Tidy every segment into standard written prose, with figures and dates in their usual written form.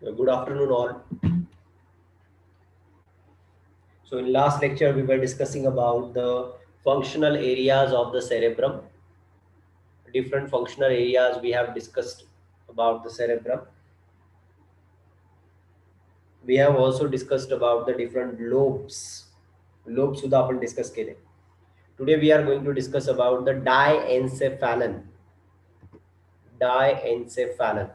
Good afternoon, all. So, in last lecture, we were discussing about the functional areas of the cerebrum. Different functional areas we have discussed about the cerebrum. We have also discussed about the different lobes. Lobes सुद्धा आपण discuss केले. Today, we are going to discuss about the diencephalon. Diencephalon.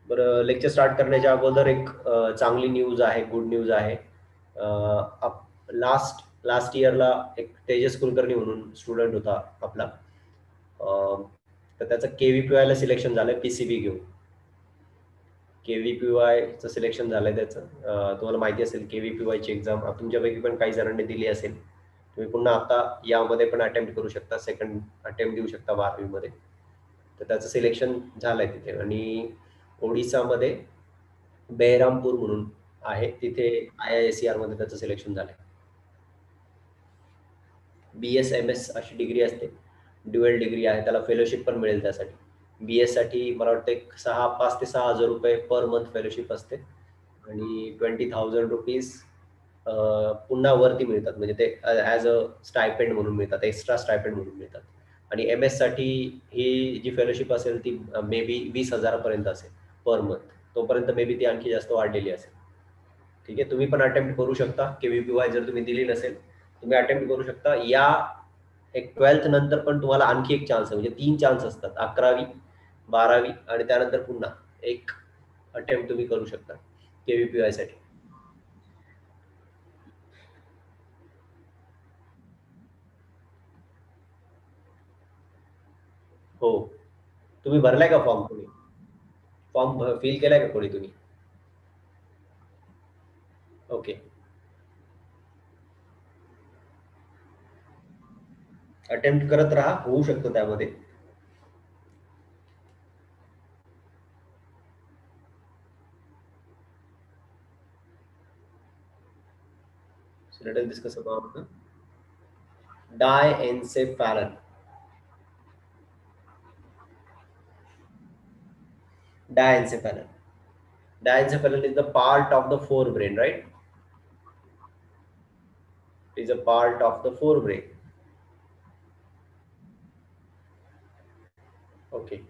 बरं, lecture start करण्याच्या अगोदर एक चांगली news आहे, good news आहे. लास्ट इयरला एक तेजस कुलकर्णी म्हणून स्टुडंट होता आपला. तर त्याचं KVPY ला सिलेक्शन झालंय PCB घेऊन. KVPYचं सिलेक्शन झालंय त्याचं. तुम्हाला माहिती असेल KVPY ची एक्झाम तुमच्यापैकी पण काही जणांनी दिली असेल. तुम्ही पुन्हा आता यामध्ये पण अटेम्प्ट करू शकता, सेकंड अटेम्प्ट देऊ शकता 12वी मध्ये. तर त्याचं सिलेक्शन झालंय तिथे. आणि ओडिसामध्ये बेहरामपूर म्हणून आहे, तिथे IISER मध्ये त्याचं सिलेक्शन झालंय. BS MS अशी डिग्री असते, ड्युअल डिग्री आहे, त्याला फेलोशिप पण मिळेल त्यासाठी. BS साठी मला वाटतं एक 5 ते 6,000 रुपये पर मंथ फेलोशिप असते आणि 20,000 रुपीज पुन्हा वरती मिळतात, म्हणजे ते ॲज अ स्टायपेंड म्हणून मिळतात, एक्स्ट्रा स्टायपेंड म्हणून मिळतात. आणि MS साठी ही जी फेलोशिप असेल ती मे बी 20,000 पर्यंत असेल पर मंथ. तोपर्यंत मे बी ती आणखी जास्त वाढलेली असेल. ठीक आहे, तुम्ही पण अटेम्प्ट करू शकता. KVPY जर तुम्ही दिली नसेल, तुम्ही अटेम्प्ट करू शकता. या एक 12th नंतर पण तुम्हाला आणखी एक चान्स आहे, म्हणजे 3 चान्स असतात, 11वी 12वी आणि त्यानंतर पुन्हा एक अटेम्प्ट तुम्ही करू शकता KVPY साठी. हो, तुम्ही भरलाय का फॉर्म? तुम्ही फॉर्म फिल केलाय का कोणी तुम्ही? ओके, अटेम्प्ट करत राहा, होऊ शकतो त्यामध्ये. So let us discuss about the diencephalon. Diencephalon. Diencephalon is the part of the forebrain, right? It is a part of the forebrain. Okay.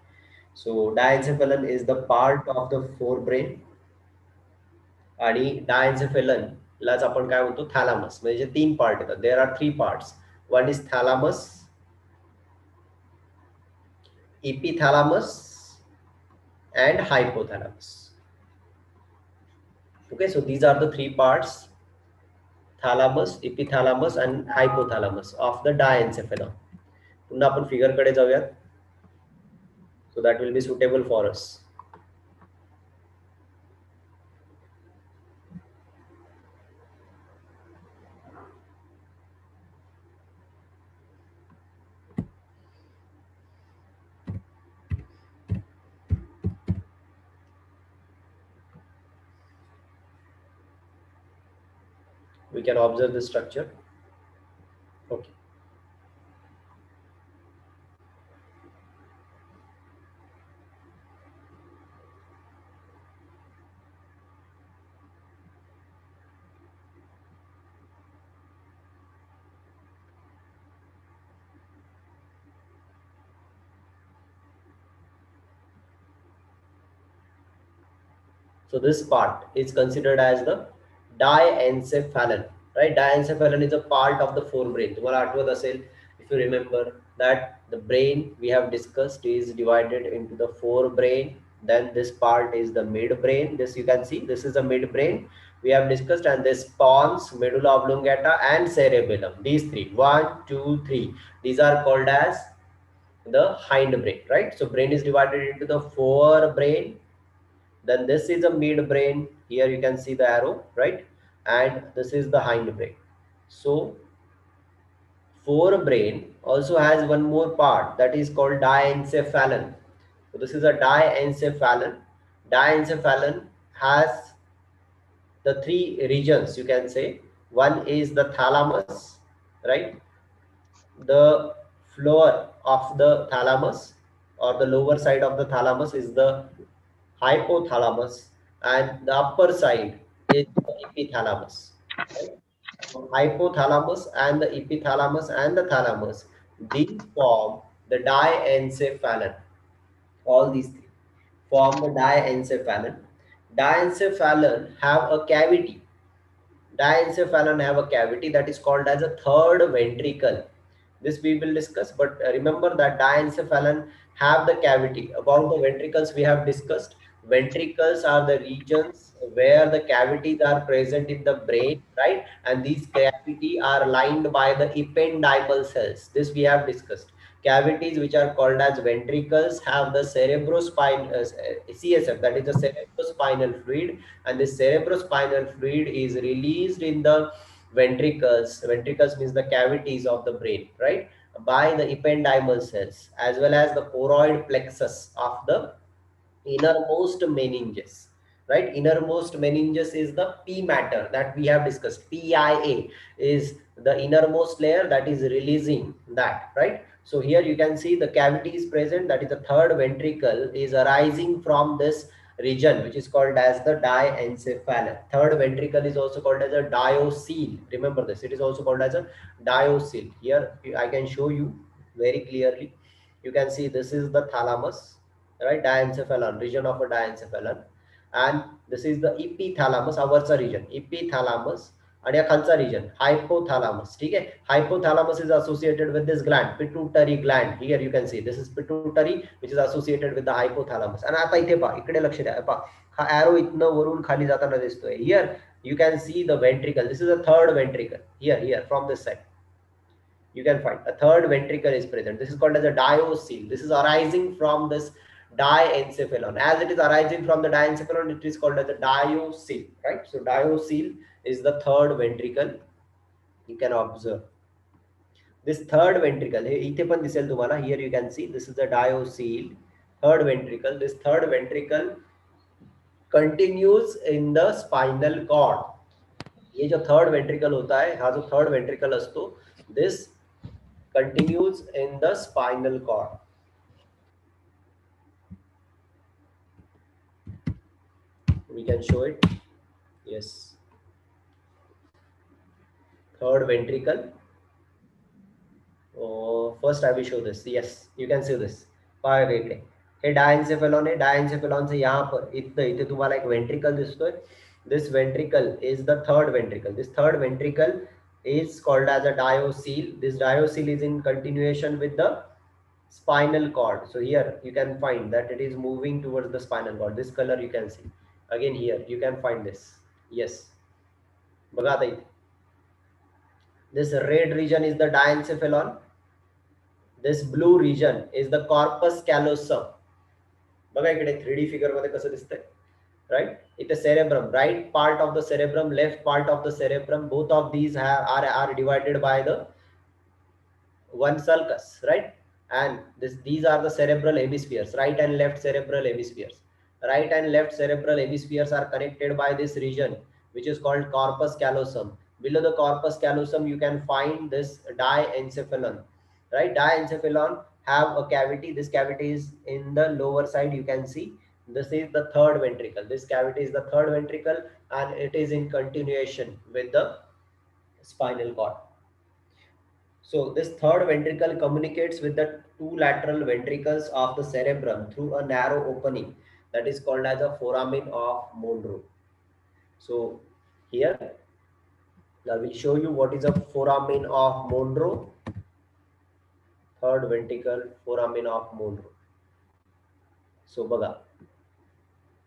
So diencephalon is the part of the forebrain. आणि डायन्सेफेलन लाच आपण काय म्हणतो, थॅलामस. म्हणजे 3 part येतात. There are 3 parts. One is thalamus, epithalamus and hypothalamus. Okay, so these are the 3 parts: thalamus, epithalamus and hypothalamus of the diencephalon. पुन्हा आपण figure कडे जाऊयात, so that will be suitable for us. We can observe the structure. Okay. So this part is considered as the diencephalon, right? Diencephalon is a part of the forebrain. तुम्हाला आठवत असेल, if you remember that the brain we have discussed is divided into the forebrain. Then this part is the midbrain. This you can see, this is the midbrain we have discussed, and this pons, medulla oblongata, and cerebellum. These three, 1, 2, 3. These are called as the hindbrain, right? So brain is divided into the forebrain. Then this is a midbrain. Here you can see the arrow, right? And this is the hindbrain. So forebrain also has one more part that is called diencephalon. So this is a diencephalon. Diencephalon has the 3 regions, you can say. One is the thalamus, right? The floor of the thalamus. or the lower side of the thalamus is the hypothalamus, and the upper side is the epithalamus. Right? So hypothalamus and the epithalamus and the thalamus, these form the diencephalon. All these three form the diencephalon. Diencephalon have a cavity. Diencephalon have a cavity that is called as a third ventricle. This we will discuss, but remember that diencephalon have the cavity. About the ventricles we have discussed. Ventricles are the regions where the cavities are present in the brain, right? And these cavity are lined by the ependymal cells. This we have discussed. Cavities which are called as ventricles have the CSF, that is the cerebrospinal fluid, and this cerebrospinal fluid is released in the ventricles. Ventricles means the cavities of the brain, right? By the ependymal cells, as well as the choroid plexus of the innermost meninges, right? Innermost meninges is the P matter that we have discussed. PIA is the innermost layer that is releasing that, right? So here you can see the cavity is present, that is the third ventricle is arising from this region which is called as the diencephalon. Third ventricle is also called as a diocele. Remember this, it is also called as a diocele. Here I can show you very clearly. You can see this is the thalamus, right? Diencephalon, region of a diencephalon, and this is the epithalamus, वरचा region epithalamus, आणि या खालचा region hypothalamus. ठीक आहे, hypothalamus is associated with this gland, pituitary gland. Here you can see this is pituitary which is associated with the hypothalamus. आणि आता इथे पहा, इकडे लक्ष द्या, पहा हा arrow इथनं वरून खाली जाताना दिसतोय. Here you can see the ventricle. This is a third ventricle. Here from this side you can find a third ventricle is present. This is called as a diocele. This is arising from this diencephalon. As it is arising from the diencephalon, it is called as a diocele, right? So diocele is the third ventricle. You can observe this third ventricle. Here you can see this is the diocele, third ventricle. This third ventricle continues in the spinal cord. ये जो third ventricle होता है, हाँ जो third ventricle असतो, this continues in the spinal cord. We can show it. Yes, third ventricle. Oh, first I will show this. Yes, you can see this. हे डायन्सेफेलॉन आहे. डायन्सेफेलॉन से यहाँ पर इथे तुम्हाला एक वेंट्रिकल दिसतोय. This ventricle is the third ventricle. This third ventricle is called as a diocele. This diocele is in continuation with the spinal cord. So here you can find that it is moving towards the spinal cord. This color you can see. Again here you can find this. Yes. बघा आता इथे. This red region is the diencephalon. This blue region is the corpus callosum. बघा इकडे 3D figure मध्ये कसं दिसतंय, right? It's a cerebrum, right part of the cerebrum, left part of the cerebrum. Both of these are divided by the one sulcus, right? And these are the cerebral hemispheres, right and left cerebral hemispheres. Right and left cerebral hemispheres are connected by this region which is called corpus callosum. Below the corpus callosum you can find this diencephalon, right? Diencephalon have a cavity. This cavity is in the lower side. You can see this is the third ventricle. This cavity is the third ventricle and it is in continuation with the spinal cord. So this third ventricle communicates with the two lateral ventricles of the cerebrum through a narrow opening that is called as a foramen of Monro. So here I will show you what is a foramen of Monro. Third ventricle, foramen of Monro. So बघा,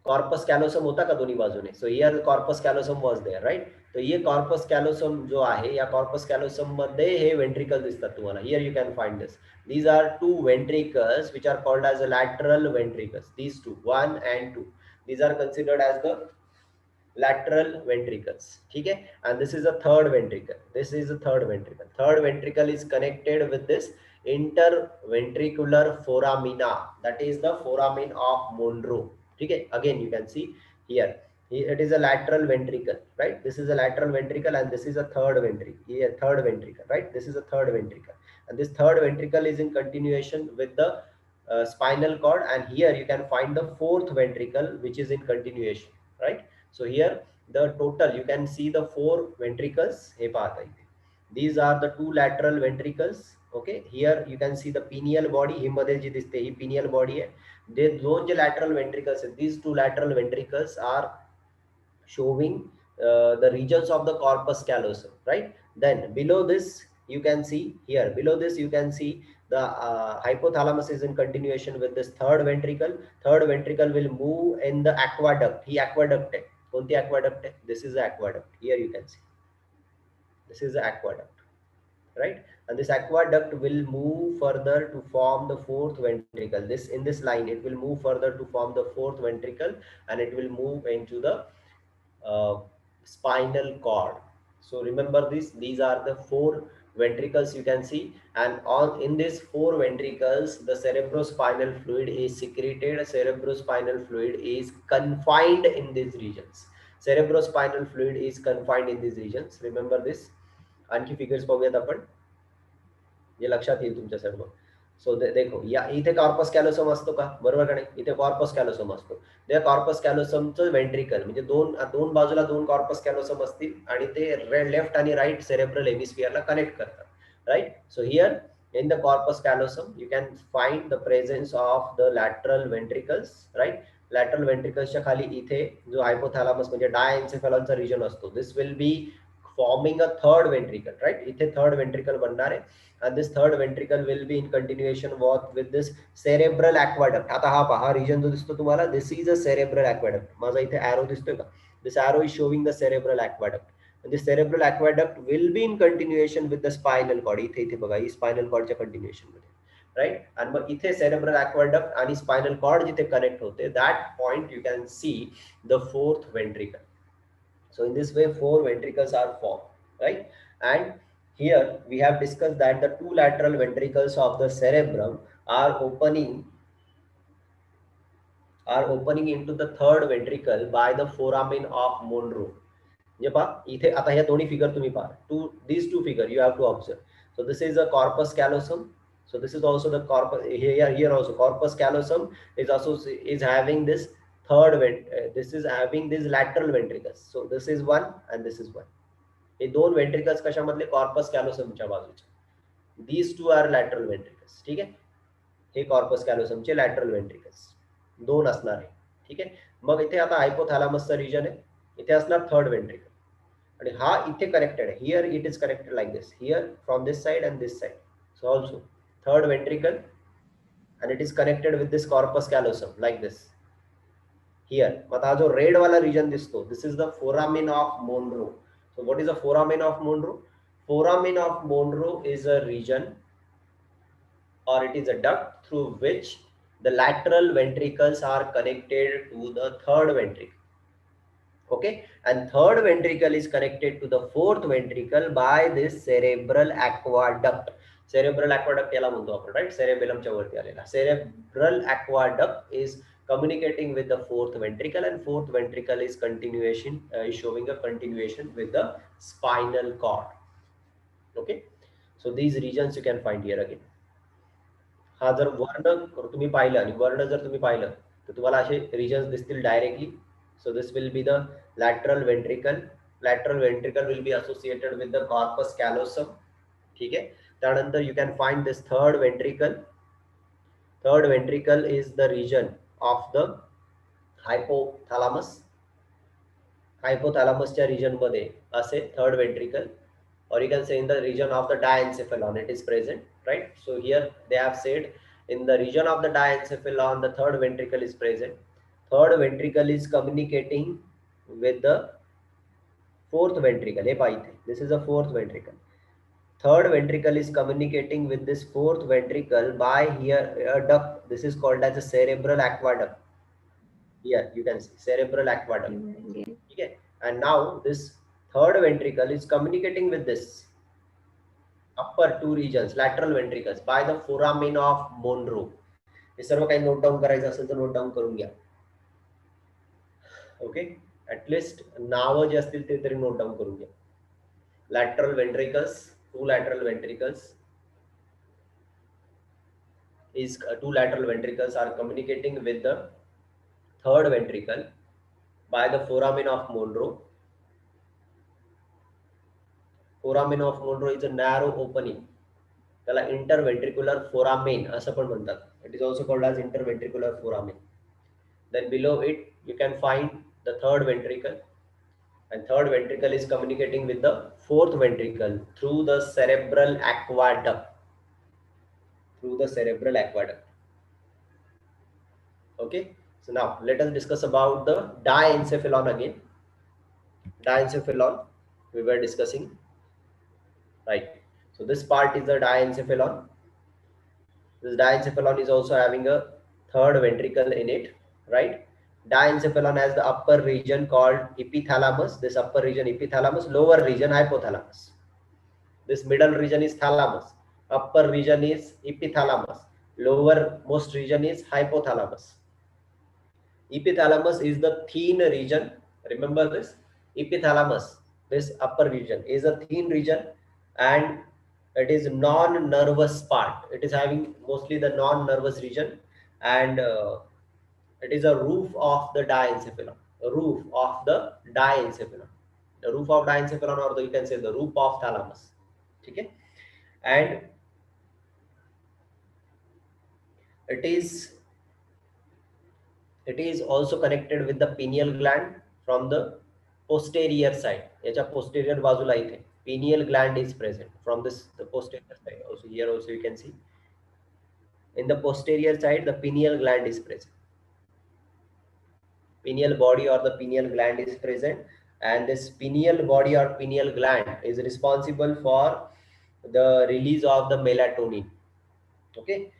corpus callosum होता का दोन्ही बाजूने. So here corpus callosum was there, right? तो ये corpus callosum जो आहे, या corpus callosum मध्ये हे ventricle दिसतात तुम्हाला. Here you can find this. These are two ventricles which are called as the lateral ventricles. These two, 1 and 2. These are considered as the lateral ventricles. ठीक है? And this is a third ventricle. This is a third ventricle. Third ventricle is connected with this interventricular foramina. That is the foramen of Monro. Okay, again you can see here it is a lateral ventricle, right? This is a lateral ventricle and this is a third ventricle. Here third ventricle, right? This is a third ventricle and this third ventricle is in continuation with the spinal cord, and here you can find the fourth ventricle which is in continuation, right? So here the total you can see the four ventricles. हे पाहता इथे. These are the two lateral ventricles. Okay, here you can see the pineal body. ही मध्ये जी दिसते ही pineal body आहे. ते दोन जे lateral ventricles आहेत, these two lateral ventricles are showing the regions of the corpus callosum, right? Then below this you can see here, below this you can see the hypothalamus is in continuation with this third ventricle. Third ventricle will move in the aqueduct. He aqueduct है. कोणती aqueduct है? This is the aqueduct. Here you can see. This is the aqueduct, right? And this aqueduct will move further to form the fourth ventricle. This in this line it will move further to form the fourth ventricle, and it will move into the spinal cord. So remember this, these are the four ventricles you can see, and on in these four ventricles the cerebrospinal fluid is secreted. Cerebrospinal fluid is confined in these regions. Cerebrospinal fluid is confined in these regions. Remember this. आणखी figures पाहूयात आपण, जे लक्षात येईल तुमच्या सर्व. सो देखो या इथे corpus callosum असतो का, बरोबर का नाही? इथे कॉर्पस कॅलोसम असतो. त्या कॉर्पस कॅलोसमचं वेंट्रिकल म्हणजे दोन बाजूला दोन कॉर्पस कॅलोसम असतील आणि ते लेफ्ट आणि राईट सेरेब्रल हेमिस्फिअरला कनेक्ट करतात, right? So here in the corpus callosum you can find the presence of the lateral ventricles, right? Lateral ventricles च्या खाली इथे जो हायपोथॅलामस म्हणजे डायएन्सेफॅलॉनचा रिजन असतो, this will be forming a third ventricle, right? इथे third ventricle बनणार आहे, and this third ventricle will be in continuation with this cerebral aqueduct. आता हा पहा region जो दिसतो तुम्हाला, this is a cerebral aqueduct. माझा इथे arrow दिसतोय का? This arrow is showing the cerebral aqueduct. And the cerebral aqueduct will be in continuation with the spinal cord. इथे बघा ही spinal cord च्या continuation मध्ये, right? And मग इथे cerebral aqueduct आणि spinal cord जिथे connect होते, that point you can see the fourth ventricle. So in this way, four ventricles are formed, right? And here we have discussed that the two lateral ventricles of the cerebrum are opening into the third ventricle by the foramen of Monro. म्हणजे पहा इथे आता ह्या दोन्ही figure तुम्ही पहा, these two figure you have to observe. So this is a corpus callosum. So this is also the corpus. Here also corpus callosum is having this this is having these lateral ventricles. So this is one and this is one. हे दोन ventricles कशामधले? corpus callosum च्या बाजूचे. These two are lateral ventricles. ठीक आहे, हे corpus callosum चे lateral ventricles दोन असणार आहे. ठीक आहे, मग इथे आता हायपोथॅलामसचा रिजन आहे, इथे असणार थर्ड वेंट्रिकल आणि हा इथे कनेक्टेड आहे. Here it is connected like this, here from this side and this side. So also third ventricle and it is connected with this corpus callosum like this here. मग हा जो red वाला region दिसतो, this is the foramen of Monro. So what is the foramen of Monro? Foramen of Monro is a region or it is a duct through which the lateral ventricles are connected to the third ventricle. Okay, and third ventricle is connected to the fourth ventricle by this cerebral aqueduct. Cerebral aqueduct याला म्हणतो आपण, right? Cerebellum च्या वरती आलेला cerebral aqueduct is communicating with the fourth ventricle, and fourth ventricle is showing a continuation with the spinal cord. Okay, so these regions you can find here again. हा जर वर्ण तुम्ही पाहिलं आणि वर्ण जर तुम्ही पाहिलं तर तुम्हाला असे regions दिसतील directly. So this will be the lateral ventricle. Lateral ventricle will be associated with the corpus callosum. ठीक है, त्यानंतर you can find this third ventricle. Third ventricle is the region of the hypothalamus. Hypothalamus च्या region मध्ये असे third ventricle, or you can say in the region of the diencephalon it is present, right? So here they have said in the region of the diencephalon the third ventricle is present. Third ventricle is communicating with the fourth ventricle. This is the fourth ventricle. Third ventricle is communicating with this fourth ventricle by here a duct. This is called as a cerebral aqueduct. Here you can see cerebral aqueduct. Okay, and now this third ventricle is communicating with this upper two regions, lateral ventricles, by the foramen of Monro. हे सर्व काही note down करायचं असेल तर note down करून घ्या. Okay, at least नाव जे असतील ते तरी note down करून घ्या. Lateral ventricles, two lateral ventricles is two lateral ventricles are communicating with the third ventricle by the foramen of Monro. Foramen of Monro is a narrow opening, त्याला interventricular foramen असं पण म्हणतात. It is also called as interventricular foramen. Then below it you can find the third ventricle, and third ventricle is communicating with the fourth ventricle through the cerebral aqueduct. Okay, so now let us discuss about the diencephalon again. Diencephalon we were discussing, right? So this part is the diencephalon. This diencephalon is also having a third ventricle in it, right? Diencephalon has the upper region called epithalamus. This upper region epithalamus, lower region hypothalamus. This middle region is thalamus. Upper region is epithalamus. Lower most region is hypothalamus. Epithalamus is the thin region. Remember this? Epithalamus, this upper region, is a thin region, and it is non-nervous part. It is having mostly the non-nervous region, and it is a roof of the diencephalon. Roof of the diencephalon. The roof of diencephalon, or you can say the roof of thalamus. Okay, and it is also connected with the pineal gland from the posterior side. याच्या posterior बाजूला इथे pineal gland is present from this the posterior side. Also here also you can see in the posterior side the pineal gland is present. Pineal body or the pineal gland is present, and this pineal body or pineal gland is responsible for the release of the melatonin. Okay,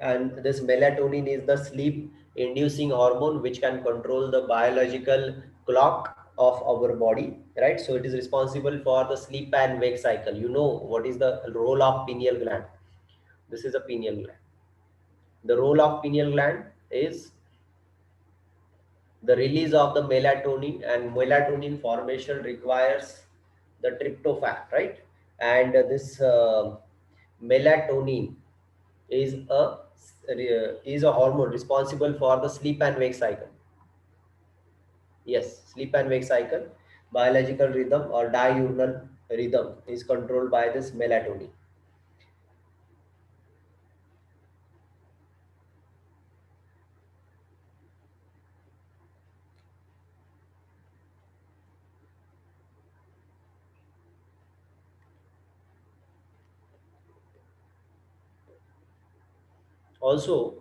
and this melatonin is the sleep inducing hormone which can control the biological clock of our body, right? So it is responsible for the sleep and wake cycle. You know what is the role of pineal gland? This is a pineal gland. The role of pineal gland is the release of the melatonin, and melatonin formation requires the tryptophan, right? And this melatonin is a hormone responsible for the sleep and wake cycle. Yes, sleep and wake cycle, biological rhythm or diurnal rhythm is controlled by this melatonin. Also,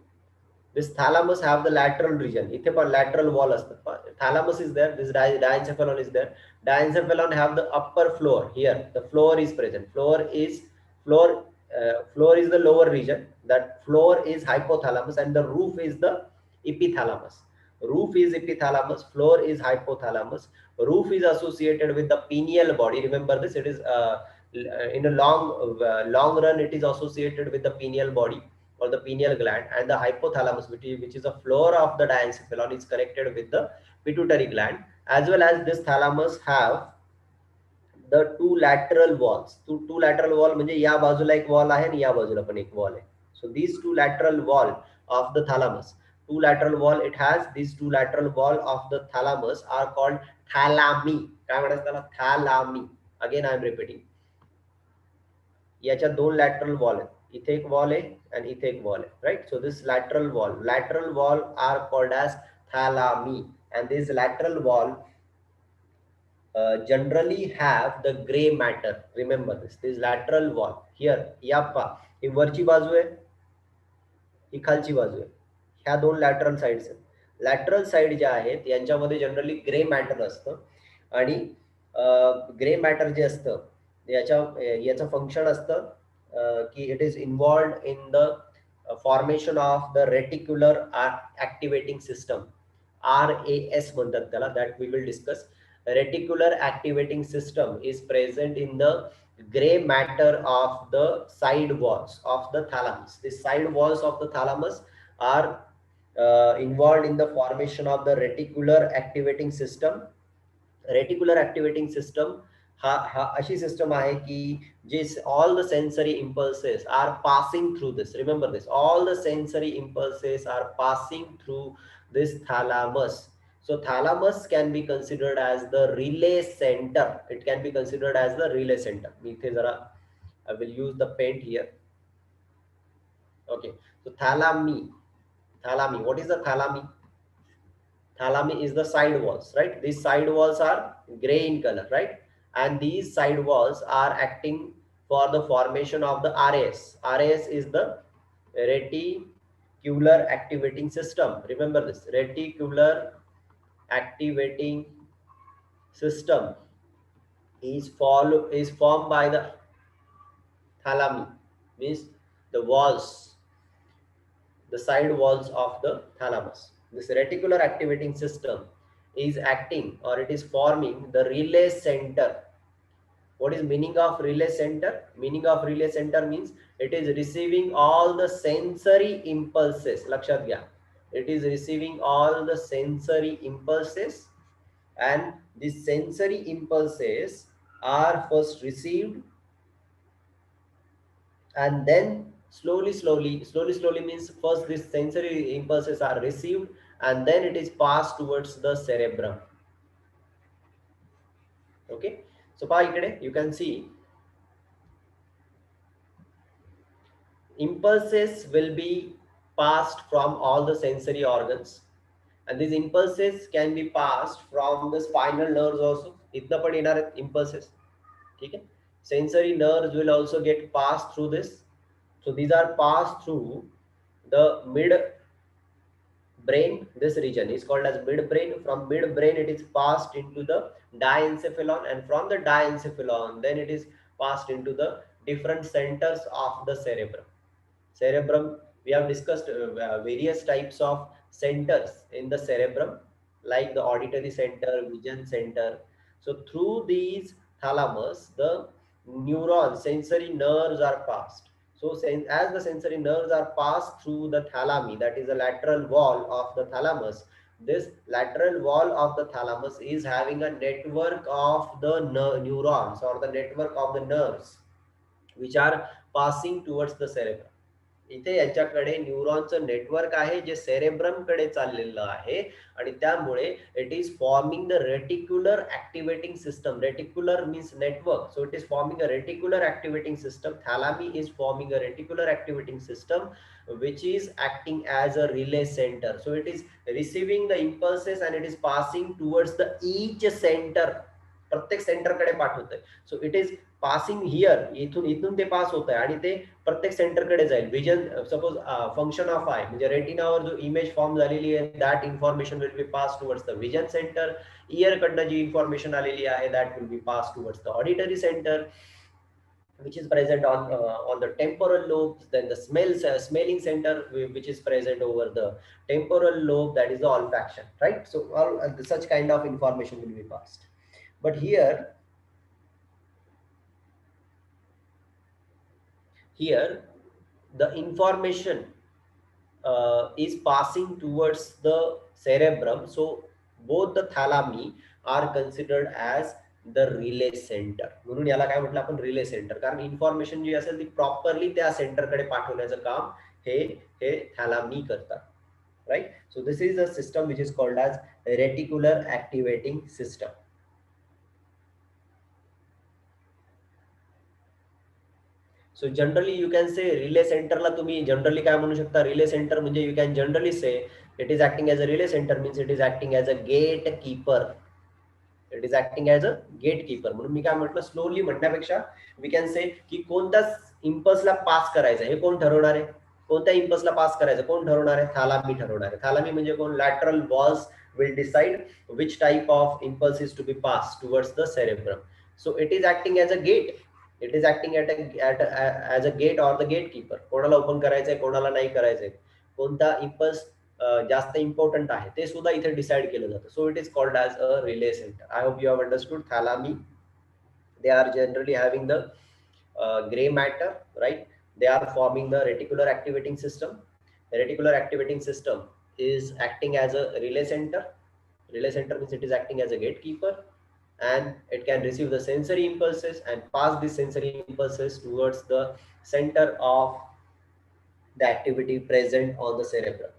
this thalamus have the lateral region. इथे पण lateral wall असतं. Thalamus is there. This diencephalon is there. Diencephalon have the upper floor here. The floor is present. Floor is the lower region. That floor is hypothalamus, and the roof is the epithalamus. Roof is epithalamus. Floor is hypothalamus. Roof is associated with the pineal body. Remember this. It is in a long run. It is associated with the pineal body or the pineal gland, and the hypothalamus, which is the floor of the diencephalon, is connected with the pituitary gland, as well as this thalamus have the two lateral walls. Two lateral wall म्हणजे या बाजूला एक wall आहे आणि या बाजूला पण एक wall आहे. So these two lateral wall of the thalamus, it has these two lateral wall of the thalamus are called thalami. काय म्हणतात त्याला? Thalami. Again I am repeating. याच्या दोन lateral wall आहेत. इथे एक wall आहे and इथे एक wall आहे, right? So this lateral wall are called as thalami, and this lateral wall generally have the gray matter. Remember this lateral wall here, या पा ही वरची बाजू आहे, ही खालची बाजू आहे. ह्या दोन lateral sides आहेत. Lateral side ज्या आहेत यांच्यामध्ये जनरली ग्रे मॅटर असतं, आणि ग्रे मॅटर जे असतं याचं फंक्शन असतं की it is involved in the formation of the reticular activating system, RAS म्हणतात त्याला, that we will discuss. Reticular activating system is present in the gray matter of the side walls of the thalamus. The side walls of the thalamus are involved in the formation of the reticular activating system. Reticular activating system हा अशी system आहे की जे all the sensory impulses are passing through this. Remember this, all the sensory impulses are passing through this thalamus. So thalamus can be considered as the relay center. It can be considered as the relay center. मी इथे जरा I will use the paint here. Okay, so thalami, what is the thalami? Thalami is the side walls, right? These side walls are gray in color, right? And these side walls are acting for the formation of the RAS. RAS is the reticular activating system. Remember this, reticular activating system is formed by the thalami, means the walls, the side walls of the thalamus. This reticular activating system is acting, or it is forming the relay center. What is meaning of relay center? Meaning of relay center means it is receiving all the sensory impulses. Lakshat gya. It is receiving all the sensory impulses, and these sensory impulses are first received, and then slowly means first these sensory impulses are received, and then it is passed towards the cerebrum. Okay, so you can see impulses will be passed from all the sensory organs, and these impulses can be passed from the spinal nerves also. इतना पण येणार आहेत impulses. ठीक है, sensory nerves will also get passed through this. So these are passed through the mid brain. This region is called as midbrain. From midbrain it is passed into the diencephalon, and from the diencephalon then it is passed into the different centers of the cerebrum. We have discussed various types of centers in the cerebrum, like the auditory center, vision center. So through these thalamus the neurons, sensory nerves are passed. So as the sensory nerves are passed through the thalami, that is the lateral wall of the thalamus, this lateral wall of the thalamus is having a network of the neurons, or the network of the nerves, which are passing towards the cerebrum. इथे याच्याकडे न्यूरॉनचं network आहे जे cerebrum कडे चाललेलं आहे, आणि त्यामुळे it is forming the reticular activating system. Reticular means network, so it is forming a reticular activating system. Thalami is forming a reticular activating system which is acting as a relay center. So it is receiving the impulses and it is passing towards the each center. प्रत्येक center कडे पाठवतोय. So it is passing here, इथून ते पास होत आहे आणि ते प्रत्येक सेंटर कडे जाईल. Vision suppose function of I म्हणजे रेटिनावर जो इमेज फॉर्म झालेली आहे, that information will be pass towards the vision centre. Year कडनं जी इन्फॉर्मेशन आलेली आहे that will be pass towards the auditory centre, which is present on the temporal lobes. Then the smelling center, which is present over the temporal lobe, that is the olfaction, right? So all such kind of information will be passed. But here the information is passing towards the cerebrum. So both the thalami are considered as the relay center. म्हणून याला काय म्हटलं आपण, relay centre. कारण information जी असेल ती properly त्या centre कडे पाठवण्याचं काम हे थॅलामी करतात, right? So this is a system which is called as reticular activating system. So generally you can say relay सेंटरला तुम्ही जनरली काय म्हणू शकता, रिले सेंटर म्हणजे you can generally say it is acting as a relay center means it is acting as a gatekeeper. It is acting as a gatekeeper. म्हणून मी काय म्हटलं, स्लोली म्हणण्यापेक्षा वी कॅन से की कोणत्या इम्पल्सला पास करायचं हे कोण ठरवणार आहे, कोणत्या इम्पल्सला पास करायचं कोण ठरवणार आहे, थॅलामी ठरवणार आहे. थॅलामी म्हणजे कोण, lateral walls will decide which type of impulse is to be passed towards the cerebrum. So it is acting as a gate. It is acting as a gate or the gatekeeper. कोणाला open करायचंय, कोणाला नाही करायचंय, कोणता impulse जास्त important आहे ते सुद्धा इथे डिसाइड केलं जातं. So it is called as a relay center. I hope you have understood. Thalami, they are generally having the gray matter, right? They are forming the reticular activating system. The reticular activating system is acting as a relay center. Relay center means it is acting as a gatekeeper, and it can receive the sensory impulses and pass the sensory impulses towards the center of the activity present on the cerebrum.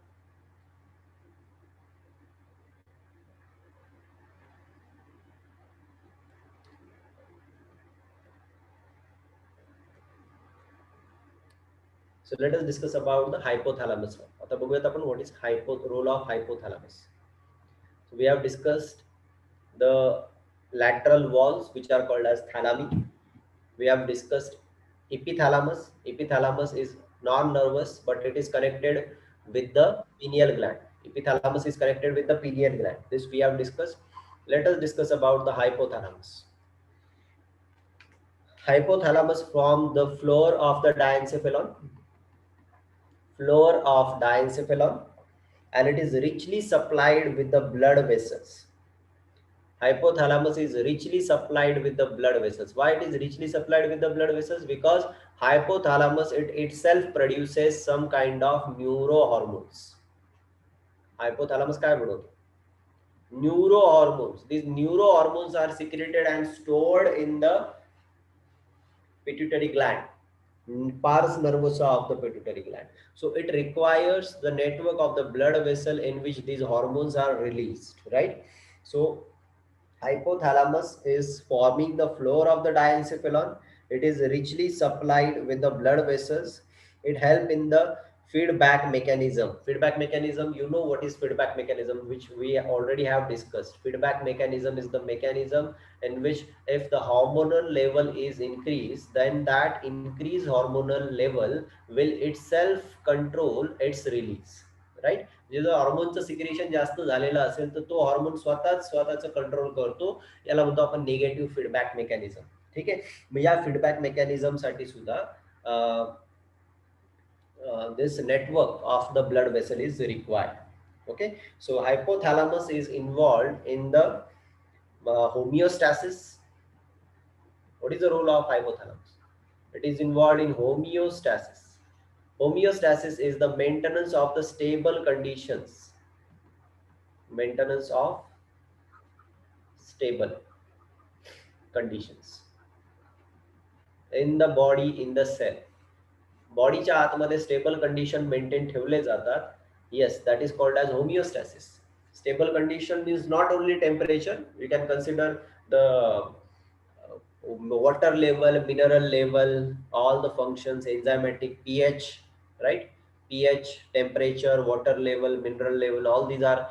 So let us discuss about the hypothalamus. आता बघूयात आपण what is role of hypothalamus. So we have discussed the lateral walls which are called as thalami. We have discussed epithalamus. Epithalamus is non-nervous, but it is connected with the pineal gland. Epithalamus is connected with the pineal gland. This we have discussed. Let us discuss about the hypothalamus. Hypothalamus from the floor of the diencephalon, and it is richly supplied with the blood vessels. Hypothalamus is richly supplied with the blood vessels. Why it is richly supplied with the blood vessels? Because hypothalamus it itself produces some kind of neurohormones. Hypothalamus काय बनवतो? Neurohormones. These neurohormones are secreted and stored in the pituitary gland, pars nervosa of the pituitary gland. So it requires the network of the blood vessel in which these hormones are released, right? So hypothalamus is forming the floor of the diencephalon. It is richly supplied with the blood vessels. It helps in the feedback mechanism. Feedback mechanism, you know what is feedback mechanism, which we already have discussed. Feedback mechanism is the mechanism in which if the hormonal level is increased, then that increased hormonal level will itself control its release, right? जर हॉर्मोनचं secretion जास्त झालेलं असेल तर तो hormone स्वतःच control करतो, याला म्हणतो आपण निगेटिव्ह फीडबॅक मेकॅनिझम. ठीक आहे, मग या फीडबॅक मेकॅनिझम साठी सुद्धा this network of the blood vessel is required. Okay, so hypothalamus is involved in the homeostasis. What is the role of hypothalamus? It is involved in homeostasis. Homeostasis is the maintenance of the stable conditions. Maintenance of stable conditions in the body, in the cell. बॉडीच्या आतमध्ये stable condition maintain ठेवले जातात. Yes, that is called as homeostasis. Stable condition means not only temperature. We can consider the water level, mineral level, all the functions, enzymatic, pH, right? pH, temperature, water level, mineral level, all these are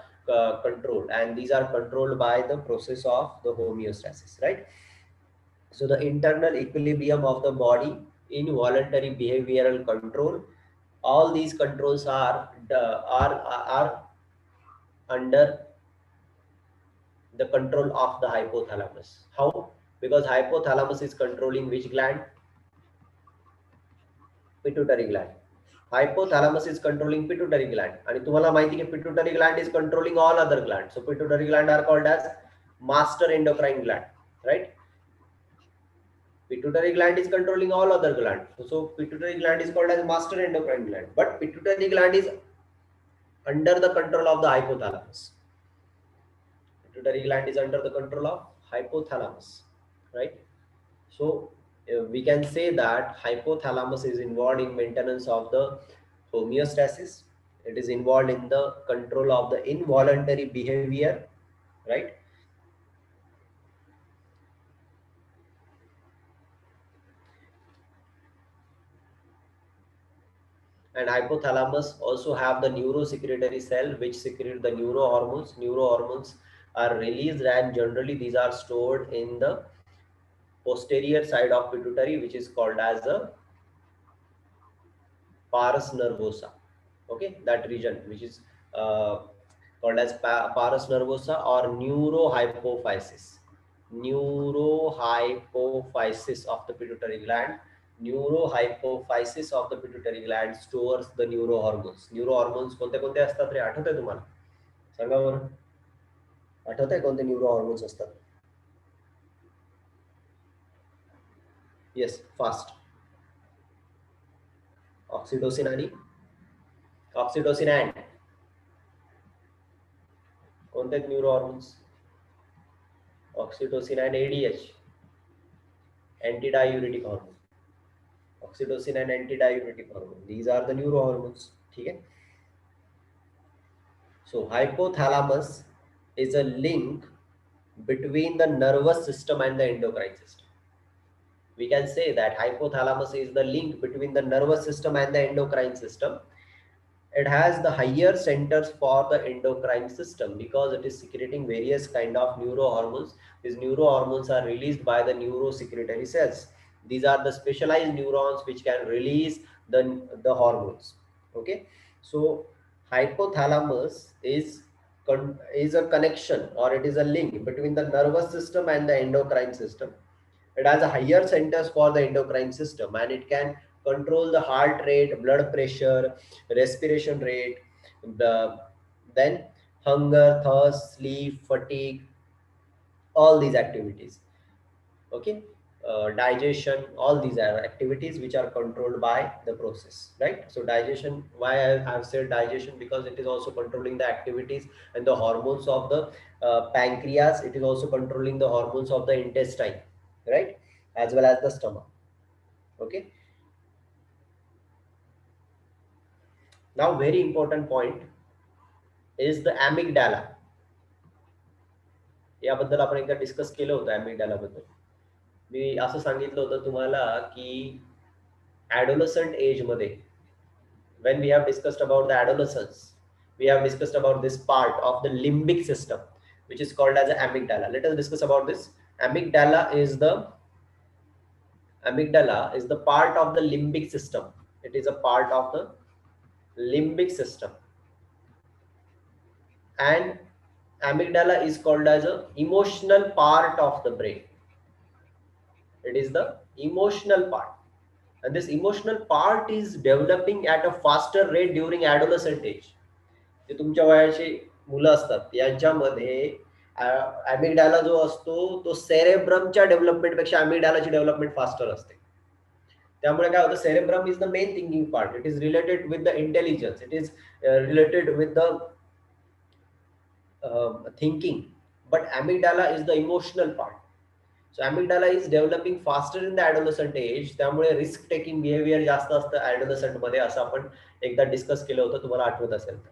controlled, and these are controlled by the process of the homeostasis, right? So the internal equilibrium of the body, involuntary behavioral control, all these controls are under the control of the hypothalamus. How? Because hypothalamus is controlling which gland? Pituitary gland. Hypothalamus is controlling pituitary gland, and तुम्हाला माहिती की pituitary gland is controlling all other glands. So pituitary gland are called as master endocrine gland, right? Pituitary gland is controlling all other glands. So pituitary gland is called as master endocrine gland, but pituitary gland is under the control of the hypothalamus. Pituitary gland is under the control of hypothalamus, right? So we can say that hypothalamus is involved in maintenance of the homeostasis. It is involved in the control of the involuntary behavior, right? And hypothalamus also have the neurosecretory cell which secrete the neurohormones. Neurohormones are released, and generally these are stored in the posterior side of pituitary, which is called as the pars nervosa. Okay, that region which is called as pars nervosa or neurohypophysis. Neurohypophysis of the pituitary gland. Neurohypophysis of the pituitary gland stores the neurohormones. Neurohormones कोणते कोणते असतात रे, आठवतंय तुम्हाला? सांगा बरं, आठवतंय कोणते न्यूरोहॉर्मोन्स असतात? Yes, fast. ऑक्सिटोसिन आणि ऑक्सिटोसिन अँड कोणते न्यूरोहॉर्मोन्स? oxytocin and ADH, antidiuretic hormone. Oxytocin and antidiuretic hormone, these are the neurohormones. Okay. So hypothalamus is a link between the nervous system and the endocrine system. We can say that hypothalamus is the link between the nervous system and the endocrine system. It has the higher centers for the endocrine system because it is secreting various kind of neurohormones. These neurohormones are released by the neurosecretory cells. These are the specialized neurons which can release the hormones. Okay, so hypothalamus is a connection, or it is a link between the nervous system and the endocrine system. It has a higher centers for the endocrine system, and it can control the heart rate, blood pressure, respiration rate, then hunger, thirst, sleep, fatigue, all these activities. Okay, digestion, all these are activities which are controlled by the process, right? So digestion, why I have said digestion, because it is also controlling the activities and the hormones of the pancreas. It is also controlling the hormones of the intestine, right, as well as the stomach. Okay, now very important point is the amygdala. याबद्दल आपण एकदा discuss केलं होतं amygdala बद्दल. मी असं सांगितलं होतं तुम्हाला की adolescent age मध्ये, when we have discussed about the adolescence, we have discussed about this part of the limbic system which is called as the amygdala. Let us discuss about this. Amygdala is the part of the limbic system. It is a part of the limbic system, and amygdala is called as a emotional part of the brain. It is the emotional part, and this emotional part is developing at a faster rate during adolescent age. जे तुमच्या वयाची मुलं असतात यांच्यामध्ये अॅमिग्डाला जो असतो तो सेरेब्रमच्या development पेक्षा अॅमिग्डालाची development faster असते. त्यामुळे काय होतं, cerebrum is the main thinking part. It is related with the intelligence. It is related with the thinking, but amygdala is the emotional part. So amygdala is developing faster in the adolescent age. त्यामुळे risk taking behaviour जास्त असतं ऍडोलसंट मध्ये, असं आपण एकदा discuss केलं होतं, तुम्हाला आठवत असेल तर.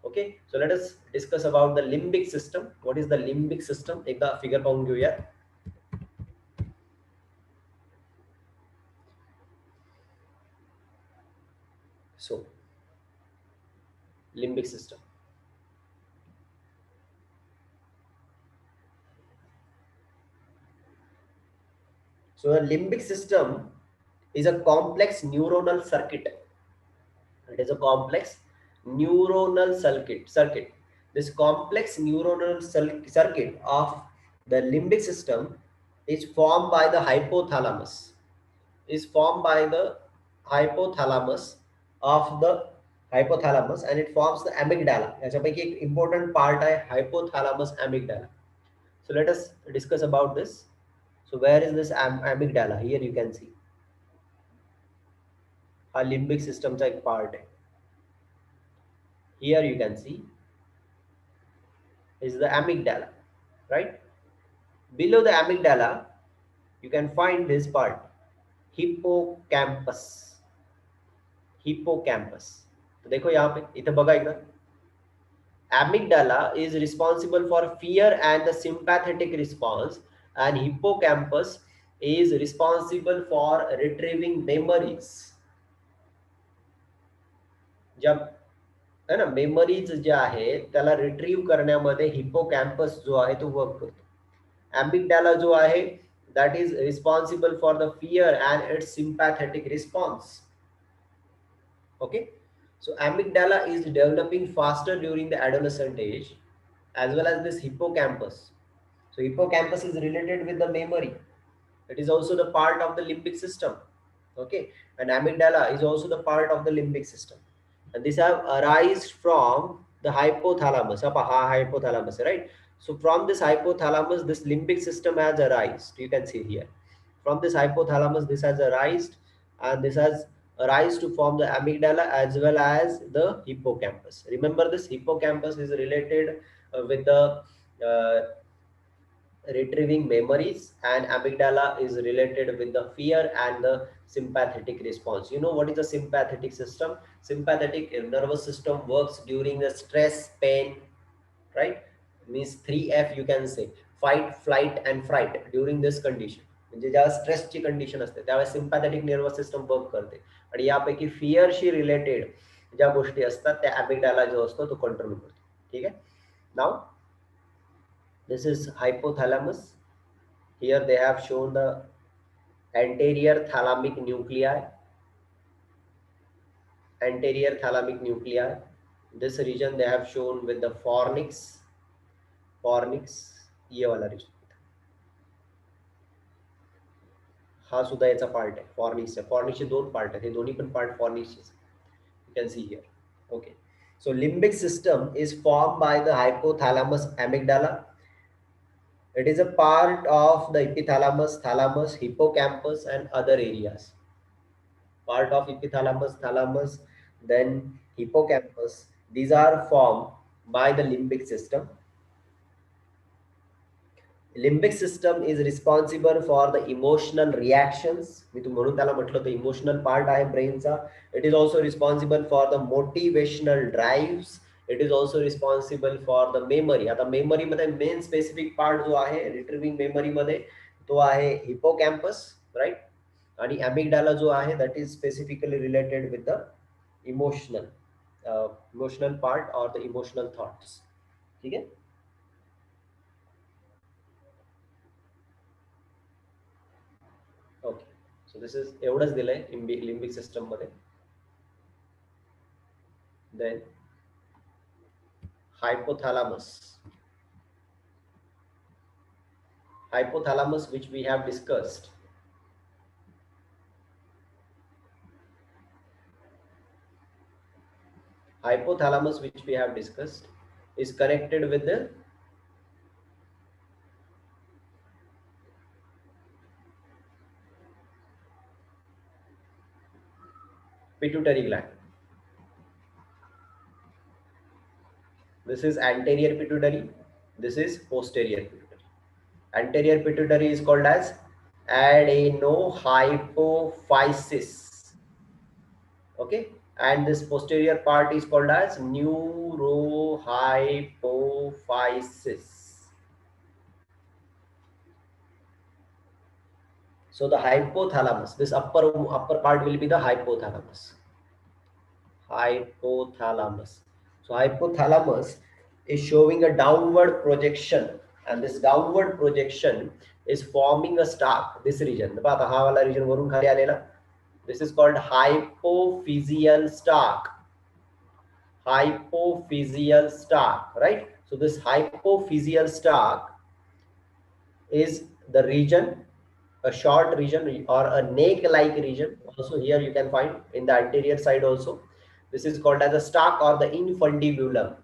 Okay, so let us discuss about the limbic system. What is the limbic system, एकदा फिगर पाहून घेऊया. सो limbic system. So a limbic system is a complex neuronal circuit. It is a complex neuronal circuit. This complex neuronal circuit of the limbic system is formed by the hypothalamus. And it forms the amygdala. याच्यापैकी एक important part आहे hypothalamus amygdala. So let us discuss about this. So where is this amygdala? Here you can see a limbic system चा एक part आहे. Here you can see is the amygdala, right? Below the amygdala you can find this part, hippocampus. तो देखो यहाँ पे, इधर बघा एकदा. Amygdala is responsible for fear and the sympathetic response, and hippocampus is responsible for retrieving memories. जब है ना, मेमरीज जे आहे त्याला रिट्रीव्ह करण्यामध्ये हिप्पोकॅम्पस जो आहे तो वर्क करतो. Amygdala जो आहे that is responsible for the fear and its sympathetic response. Okay, so amygdala is developing faster during the adolescent age, as well as this hippocampus. So hippocampus is related with the memory. It is also the part of the limbic system. Okay, and amygdala is also the part of the limbic system, and these have arisen from the hypothalamus. Hypothalamus, right? So from this hypothalamus, this limbic system has arisen. You can see here, from this hypothalamus this has arisen, and this has arisen to form the amygdala as well as the hippocampus. Remember, this hippocampus is related with the retrieving memories, and amygdala is related with the fear and the sympathetic response. You know what is the sympathetic system? Sympathetic nervous system works during the stress, pain, right? Means 3F you can say, fight, flight and fright. During this condition, म्हणजे जेव्हा स्ट्रेसची condition असते त्यावेळेस sympathetic nervous system work करते, आणि यापैकी फिअरशी related ज्या गोष्टी असतात त्या अॅमिग्डाला जो असतो तो कंट्रोल करतो. ठीक आहे. Now this is hypothalamus. Here they have shown the anterior thalamic nuclei. Anterior thalamic nuclei. This region they have shown with the fornix. Fornix ये वाला region. हा सुद्धा याचा पार्ट आहे फॉर्निक्सचा. फॉर्निक्सचे दोन पार्ट आहेत, हे दोन्ही पण part फॉर्निक्सचे. You can see here. Okay. So limbic system is formed by the hypothalamus amygdala. It is a part of the epithalamus, thalamus, hippocampus and other areas. Part of epithalamus, thalamus, then hippocampus. These are formed by the limbic system. Limbic system is responsible for the emotional reactions. मी तुम्ही म्हणून त्याला म्हटलं तर emotional part आहे ब्रेनचा. It is also responsible for the motivational drives. It is also responsible for the memory. आता memory मध्ये मेन स्पेसिफिक पार्ट जो आहे रिट्रिव्हिंग मेमरी मध्ये तो आहे हिपोकॅम्पस, राईट. आणि अॅमिग्डाला जो आहे that is specifically related with the emotional part और द इमोशनल थॉट्स. ठीक आहे. ओके. सो दिस इज एवढंच दिलंय लिम्बिक सिस्टम मध्ये. Then hypothalamus. Hypothalamus, which we have discussed. Hypothalamus, which we have discussed, is connected with the pituitary gland. This is anterior pituitary. This is posterior pituitary. Anterior pituitary is called as adenohypophysis. Okay. And this posterior part is called as neurohypophysis. So the hypothalamus, this upper part will be the hypothalamus. Hypothalamus. So hypothalamus is showing a downward projection, and this downward projection is forming a stalk. This region, ha wala region varun khali alela. This is called hypophyseal stalk. Hypophyseal stalk, right? So this hypophyseal stalk is the region, a short region or a neck-like region. Also here you can find in the anterior side also. This is called as a stalk or the infundibulum.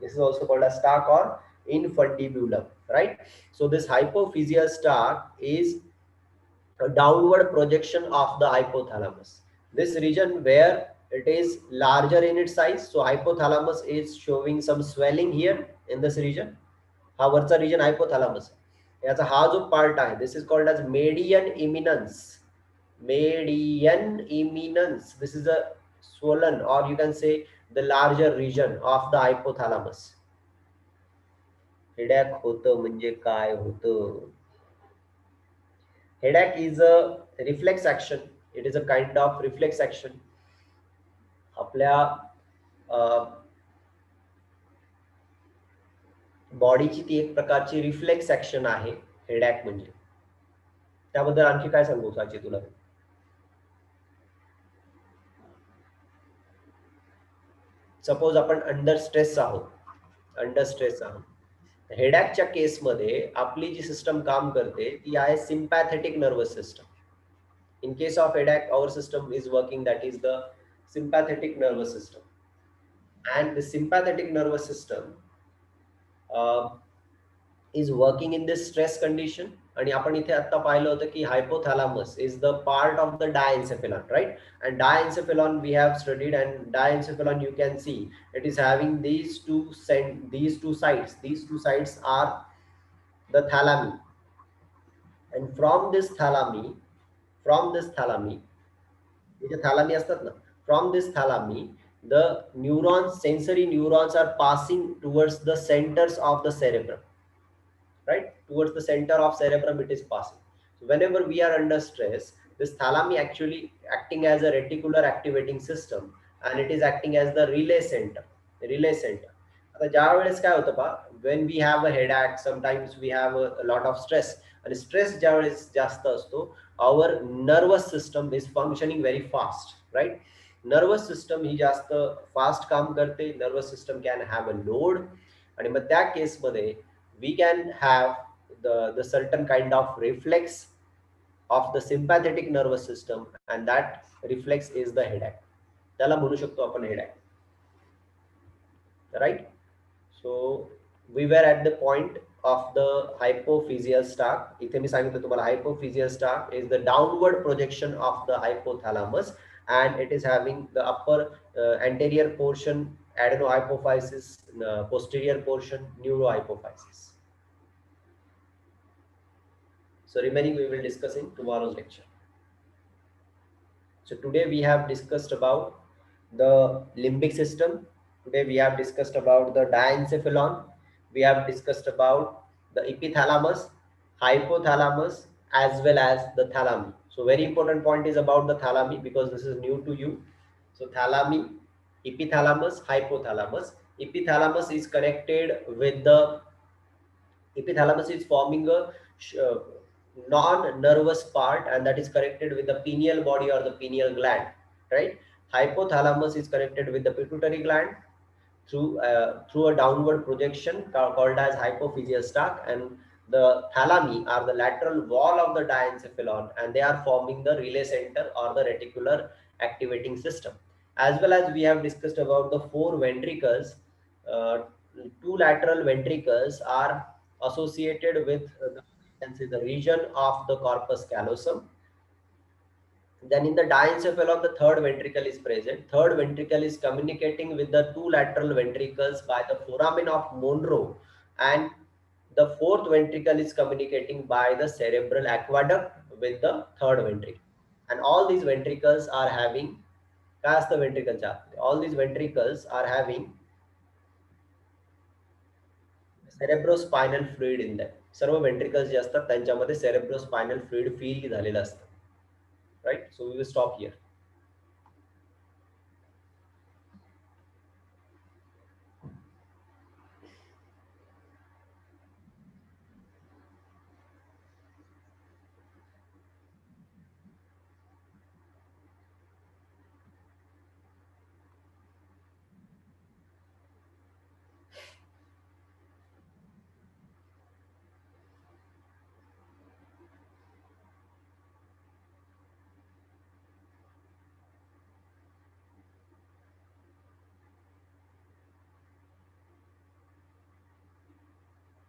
This is also called a stalk or infundibulum, right? So this hypophyseal stalk is a downward projection of the hypothalamus. This region where it is larger in its size. So hypothalamus is showing some swelling here in this region. हा वरचा region hypothalamus. याचा हा जो part आहे, this is called as median eminence. Median eminence. This is a swollen, or you can say the larger region of the hypothalamus. Headache होतं म्हणजे काय होतं? Headache is a reflex action. It is a kind of reflex action. आपल्या बॉडीची ती एक प्रकारची reflex action आहे हेडॅक म्हणजे. त्याबद्दल आणखी काय सांगू साची तुला? सपोज आपण अंडर स्ट्रेस आहोत, हेडॅकच्या केसमध्ये आपली जी सिस्टम काम करते ती आहे sympathetic nervous system. In case of headache, our system is working, that is the sympathetic nervous system. And the sympathetic nervous system is working in this stress condition. आणि आपण इथे आता पाहिलं होतं की hypothalamus is the part of the diencephalon, right? And diencephalon we have studied, and diencephalon you can see it is having these two sides. These two sides are the thalami. and from this thalami, J thalami असतात ना, from this thalami the neurons, sensory neurons are passing towards the centers of the cerebrum, right? Towards the center of cerebrum it is passing. So whenever we are under stress, this thalami actually acting as a reticular activating system, and it is acting as the relay center. आता ज्या वेळेस काय होतं पा, when we have a headache, sometimes we have a lot of stress, आणि stress ज्या वेळेस जास्त असतो, our nervous system is functioning very fast, right? Nervous system ही जास्त फास्ट काम करते, nervous system can have a load, आणि मग त्या केस मध्ये we can have the certain kind of reflex of the sympathetic nervous system, and that reflex is the headache. त्याला म्हणू शकतो आपण headache, right? So we were at the point of the hypophyseal stalk. इथे मी सांगितलं तुम्हाला hypophyseal stalk is the downward projection of the hypothalamus, and it is having the upper anterior portion adenohypophysis, posterior portion neurohypophysis. So remaining we will discuss in tomorrow's lecture. So today we have discussed about the limbic system. Today we have discussed about the diencephalon. We have discussed about the epithalamus, hypothalamus, as well as the thalami. So very important point is about the thalami, because this is new to you. So thalami, epithalamus, hypothalamus. Epithalamus is connected with the epithalamus is forming a non-nervous part, and that is connected with the pineal body or the pineal gland, right? Hypothalamus is connected with the pituitary gland through a downward projection called as hypophyseal stalk, and the thalami are the lateral wall of the diencephalon, and they are forming the relay center or the reticular activating system. As well as we have discussed about the four ventricles. Two lateral ventricles are associated with the region of the corpus callosum. Then in the diencephalon, the third ventricle is present. Third ventricle is communicating with the two lateral ventricles by the foramen of Monro, and the fourth ventricle is communicating by the cerebral aqueduct with the third ventricle. And all these ventricles are having, all these ventricles are having cerebrospinal fluid in them. Serve ventricles जे असतात त्यांच्यामध्ये cerebrospinal fluid fill झालेलं असतं. Right? So we will stop here.